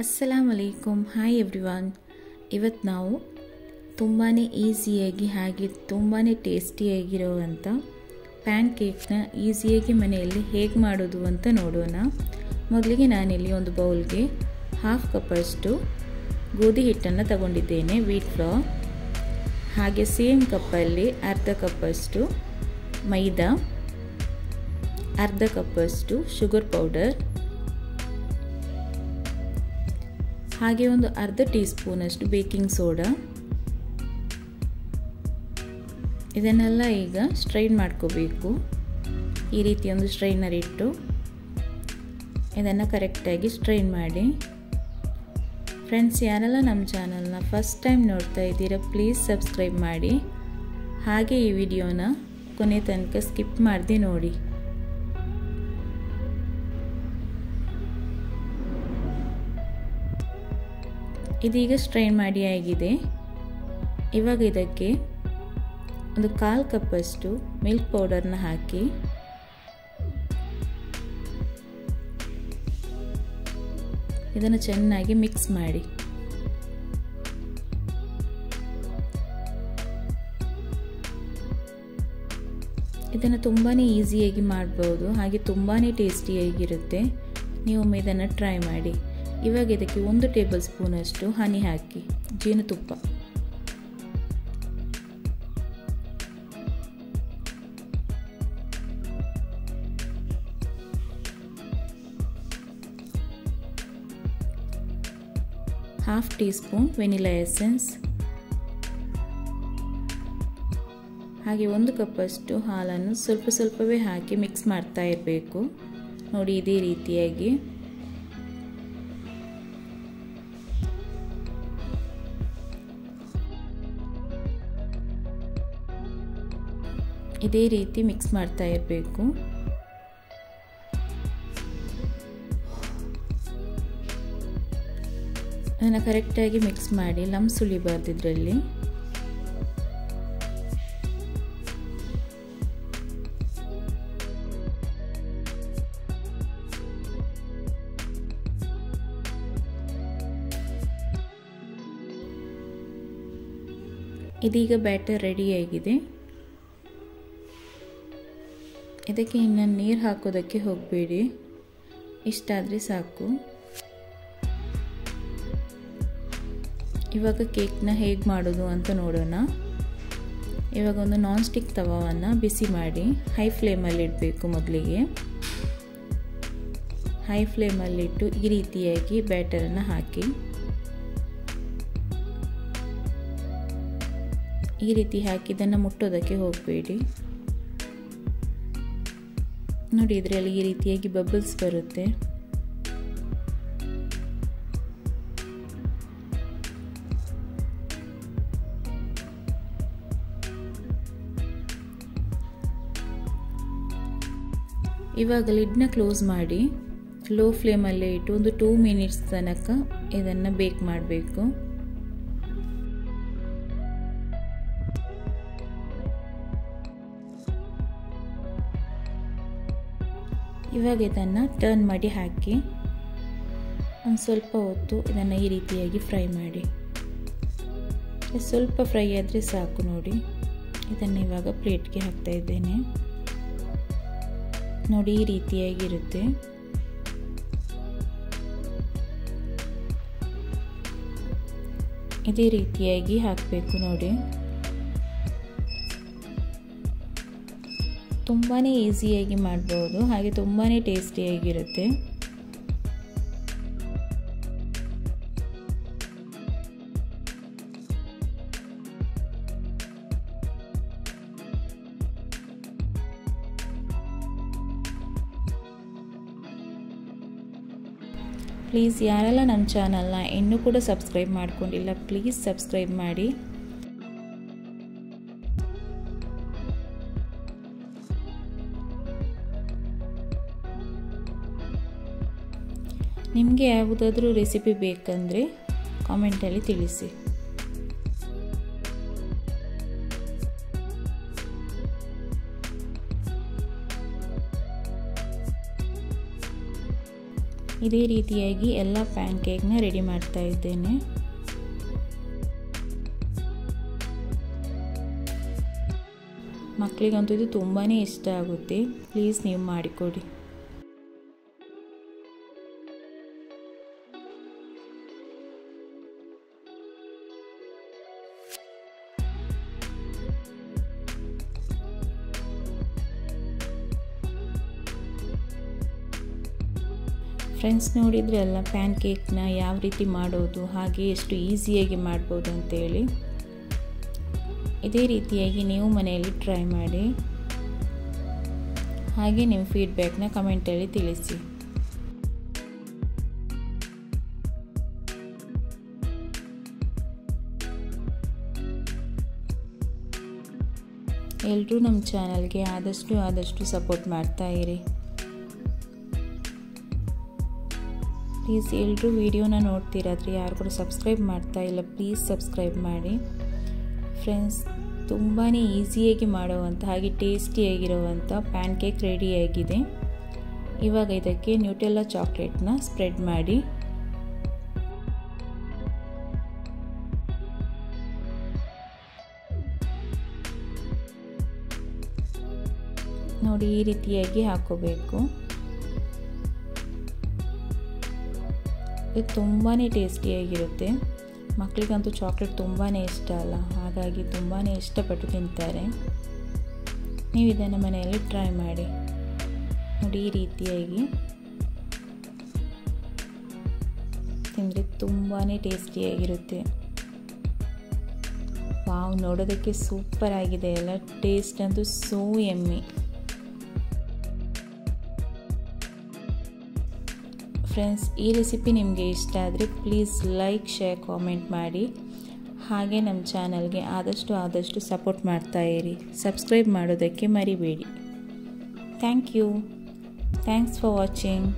अस्सलाम वालेकुम hi everyone ಇವತ್ತು ನಾವು ತುಂಬಾನೇ ಈಜಿಯಾಗಿ ಹಾಗೆ ತುಂಬಾನೇ ಟೇಸ್ಟಿಯಾಗಿರುವಂತ ಪ್ಯಾನ್ ಕೇಕ್ ನ ಈಜಿಯಾಗಿ ಮನೆಯಲ್ಲಿ ಹೇಗೆ ಮಾಡೋದು ಅಂತ ನೋಡೋಣ। ಮೊದಲಿಗೆ ನಾನು ಇಲ್ಲಿ ಒಂದು ಬೌಲ್ ಗೆ ಹಾಫ್ ಕಪ್ ಅಷ್ಟು ಗೋಧಿ ಹಿಟ್ಟನ್ನು ತಗೊಂಡಿದ್ದೇನೆ ವೀಟ್ ಫ್ಲೋರ್, ಹಾಗೆ ಸೇಮ್ ಕಪ್ ಅಲ್ಲಿ ಅರ್ಧ ಕಪ್ ಅಷ್ಟು ಮೈದಾ, ಅರ್ಧ ಕಪ್ ಅಷ್ಟು ಶುಗರ್ ಪೌಡರ್, ಹಾಗೆ ಒಂದು ಅರ್ಧ ಟೀ ಸ್ಪೂನ್ ಅಷ್ಟು ಬೇಕಿಂಗ್ ಸೋಡಾ, ಇದನ್ನೆಲ್ಲ ಈಗ ಸ್ಟ್ರೈನ್ ಮಾಡ್ಕೋಬೇಕು। ಈ ರೀತಿ ಒಂದು ಸ್ಟ್ರೈನರ್ ಇಟ್ಟು ಇದನ್ನು ಕರೆಕ್ಟಾಗಿ ಸ್ಟ್ರೈನ್ ಮಾಡಿ। ಫ್ರೆಂಡ್ಸ್, ಯಾರೆಲ್ಲ ನಮ್ಮ ಚಾನಲ್ನ ಫಸ್ಟ್ ಟೈಮ್ ನೋಡ್ತಾ ಇದ್ದೀರಾ ಪ್ಲೀಸ್ ಸಬ್ಸ್ಕ್ರೈಬ್ ಮಾಡಿ, ಹಾಗೆ ಈ ವಿಡಿಯೋನ ಕೊನೆ ತನಕ ಸ್ಕಿಪ್ ಮಾಡದೆ ನೋಡಿ। ಇದೀಗ ಸ್ಟ್ರೈನ್ ಮಾಡಿ ಆಗಿದೆ। ಇವಾಗ ಇದಕ್ಕೆ ಒಂದು 1/4 ಕಪ್ ಅಷ್ಟು ಮಿಲ್ಕ್ ಪೌಡರ್ನ ಹಾಕಿ ಇದನ್ನು ಚೆನ್ನಾಗಿ ಮಿಕ್ಸ್ ಮಾಡಿ। ಇದನ್ನು ತುಂಬಾನೇ ಈಜಿಯಾಗಿ ಮಾಡಬಹುದು, ಹಾಗೆ ತುಂಬಾನೇ ಟೇಸ್ಟಿಯಾಗಿರುತ್ತೆ। ನೀವು ಇದನ್ನು ಟ್ರೈ ಮಾಡಿ। ಇವಾಗ ಇದಕ್ಕೆ 1 ಟೇಬಲ್ ಸ್ಪೂನ್ ಅಷ್ಟು ಹನಿ ಹಾಕಿ, ಜೇನುತುಪ್ಪ, half tea spoon vanilla essence, ಹಾಗೆ 1 ಕಪ್ ಅಷ್ಟು ಹಾಲನ್ನು ಸ್ವಲ್ಪವೇ ಹಾಕಿ ಮಿಕ್ಸ್ ಮಾಡ್ತಾ ಇರಬೇಕು ನೋಡಿ, ಇದೇ ರೀತಿಯಾಗಿ। ಇದೇ ರೀತಿ ಮಿಕ್ಸ್ ಮಾಡ್ತಾ ಇರಬೇಕು। ಅದನ್ನು ಕರೆಕ್ಟಾಗಿ ಮಿಕ್ಸ್ ಮಾಡಿ, ಲಂಪ್ಸ್ ಉಳಿಬಾರ್ದು ಇದರಲ್ಲಿ। ಇದೀಗ ಬ್ಯಾಟರ್ ರೆಡಿಯಾಗಿದೆ। ಇದಕ್ಕೆ ಇನ್ನು ನೀರು ಹಾಕೋದಕ್ಕೆ ಹೋಗಬೇಡಿ, ಇಷ್ಟಾದರೆ ಸಾಕು। ಇವಾಗ ಕೇಕ್ನ ಹೇಗೆ ಮಾಡೋದು ಅಂತ ನೋಡೋಣ। ಇವಾಗ ಒಂದು ನಾನ್ ಸ್ಟಿಕ್ ತವಾವನ್ನು ಬಿಸಿ ಮಾಡಿ ಹೈ ಫ್ಲೇಮಲ್ಲಿ ಇಡಬೇಕು। ಮೊದಲಿಗೆ ಹೈ ಫ್ಲೇಮಲ್ಲಿಟ್ಟು ಈ ರೀತಿಯಾಗಿ ಬ್ಯಾಟರನ್ನು ಹಾಕಿ, ಈ ರೀತಿ ಹಾಕಿ ಇದನ್ನು ಮುಟ್ಟೋದಕ್ಕೆ ಹೋಗಬೇಡಿ ನೋಡಿ, ಇದರಲ್ಲಿ ಈ ರೀತಿಯಾಗಿ ಬಬಲ್ಸ್ ಬರುತ್ತೆ। ಇವಾಗ ಲಿಡ್ನ ಕ್ಲೋಸ್ ಮಾಡಿ ಲೋ ಫ್ಲೇಮಲ್ಲೇ ಇಟ್ಟು ಒಂದು 2 ಮಿನಿಟ್ಸ್ ತನಕ ಇದನ್ನು ಬೇಕ್ ಮಾಡಬೇಕು। ಇವಾಗ ಇದನ್ನು ಟರ್ನ್ ಮಾಡಿ ಹಾಕಿ ಒಂದು ಸ್ವಲ್ಪ ಹೊತ್ತು ಇದನ್ನು ಈ ರೀತಿಯಾಗಿ ಫ್ರೈ ಮಾಡಿ। ಸ್ವಲ್ಪ ಫ್ರೈ ಆದರೆ ಸಾಕು ನೋಡಿ। ಇದನ್ನು ಇವಾಗ ಪ್ಲೇಟ್ಗೆ ಹಾಕ್ತಾ ಇದ್ದೇನೆ ನೋಡಿ, ಈ ರೀತಿಯಾಗಿರುತ್ತೆ। ಇದೇ ರೀತಿಯಾಗಿ ಹಾಕಬೇಕು ನೋಡಿ। ತುಂಬಾನೇ ಈಸಿಯಾಗಿ ಮಾಡಬಹುದು, ಹಾಗೆ ತುಂಬಾನೇ ಟೇಸ್ಟಿಯಾಗಿರುತ್ತೆ। ಪ್ಲೀಸ್ ಯಾರೆಲ್ಲ ನಮ್ಮ ಚಾನಲ್ನ ಇನ್ನೂ ಕೂಡ ಸಬ್ಸ್ಕ್ರೈಬ್ ಮಾಡ್ಕೊಂಡಿಲ್ಲ ಪ್ಲೀಸ್ ಸಬ್ಸ್ಕ್ರೈಬ್ ಮಾಡಿ। ನಿಮಗೆ ಯಾವುದಾದ್ರೂ ರೆಸಿಪಿ ಬೇಕಂದರೆ ಕಾಮೆಂಟಲ್ಲಿ ತಿಳಿಸಿ। ಇದೇ ರೀತಿಯಾಗಿ ಎಲ್ಲ ಪ್ಯಾನ್ ಕೇಕ್ನ ರೆಡಿ ಮಾಡ್ತಾ ಇದ್ದೇನೆ. ಮಕ್ಕಳಿಗಂತೂ ಇದು ತುಂಬಾ ಇಷ್ಟ ಆಗುತ್ತೆ. ಪ್ಲೀಸ್ ನೀವು ಮಾಡಿಕೊಡಿ. ಫ್ರೆಂಡ್ಸ್, ನೋಡಿದ್ರಲ್ಲ ಪ್ಯಾನ್ ಕೇಕ್ನ ಯಾವ ರೀತಿ ಮಾಡೋದು, ಹಾಗೆ ಎಷ್ಟು ಈಸಿಯಾಗಿ ಮಾಡ್ಬೋದು ಅಂತೇಳಿ. ಇದೇ ರೀತಿಯಾಗಿ ನೀವು ಮನೆಯಲ್ಲಿ ಟ್ರೈ ಮಾಡಿ, ಹಾಗೆ ನಿಮ್ಮ ಫೀಡ್ಬ್ಯಾಕ್ನ ಕಮೆಂಟಲ್ಲಿ ತಿಳಿಸಿ. ಎಲ್ಲರೂ ನಮ್ಮ ಚಾನಲ್ಗೆ ಆದಷ್ಟು ಸಪೋರ್ಟ್ ಮಾಡ್ತಾ ಇರಿ. ಪ್ಲೀಸ್ ಎಲ್ಲರೂ ವಿಡಿಯೋನ ನೋಡ್ತಿರಾದ್ರೆ ಯಾರು ಕೂಡ ಸಬ್ಸ್ಕ್ರೈಬ್ ಮಾಡ್ತಾ ಇಲ್ಲ, ಪ್ಲೀಸ್ ಸಬ್ಸ್ಕ್ರೈಬ್ ಮಾಡಿ. ಫ್ರೆಂಡ್ಸ್, ತುಂಬಾ ಈಸಿಯಾಗಿ ಮಾಡುವಂಥ ಹಾಗೆ ಟೇಸ್ಟಿಯಾಗಿರುವಂಥ ಪ್ಯಾನ್ ಕೇಕ್ ರೆಡಿಯಾಗಿದೆ. ಇವಾಗ ಇದಕ್ಕೆ ನ್ಯೂಟೆಲ್ಲಾ ಚಾಕ್ಲೇಟ್ನ ಸ್ಪ್ರೆಡ್ ಮಾಡಿ. ನೋಡಿ, ಈ ರೀತಿಯಾಗಿ ಹಾಕೋಬೇಕು. ಇದು ತುಂಬಾ ಟೇಸ್ಟಿಯಾಗಿರುತ್ತೆ. ಮಕ್ಕಳಿಗಂತೂ ಚಾಕ್ಲೇಟ್ ತುಂಬಾ ಇಷ್ಟ ಅಲ್ಲ, ಹಾಗಾಗಿ ತುಂಬಾ ಇಷ್ಟಪಟ್ಟು ತಿಂತಾರೆ. ನೀವು ಇದನ್ನು ಮನೆಯಲ್ಲಿ ಟ್ರೈ ಮಾಡಿ. ನೋಡಿ, ಈ ರೀತಿಯಾಗಿ ತಿಂದರೆ ತುಂಬಾ ಟೇಸ್ಟಿಯಾಗಿರುತ್ತೆ. ವಾವ್, ನೋಡೋದಕ್ಕೆ ಸೂಪರ್ ಆಗಿದೆ ಅಲ್ಲ. ಟೇಸ್ಟ್ ಅಂತೂ ಸೋ ಯಮ್ಮಿ. ಫ್ರೆಂಡ್ಸ್, ಈ ರೆಸಿಪಿ ನಿಮಗೆ ಇಷ್ಟ ಆದರೆ ಪ್ಲೀಸ್ ಲೈಕ್, ಶೇರ್, ಕಾಮೆಂಟ್ ಮಾಡಿ. ಹಾಗೆ ನಮ್ಮ ಚಾನಲ್ಗೆ ಆದಷ್ಟು ಸಪೋರ್ಟ್ ಮಾಡ್ತಾ ಇರಿ. ಸಬ್ಸ್ಕ್ರೈಬ್ ಮಾಡೋದಕ್ಕೆ ಮರಿಬೇಡಿ. Thanks for watching.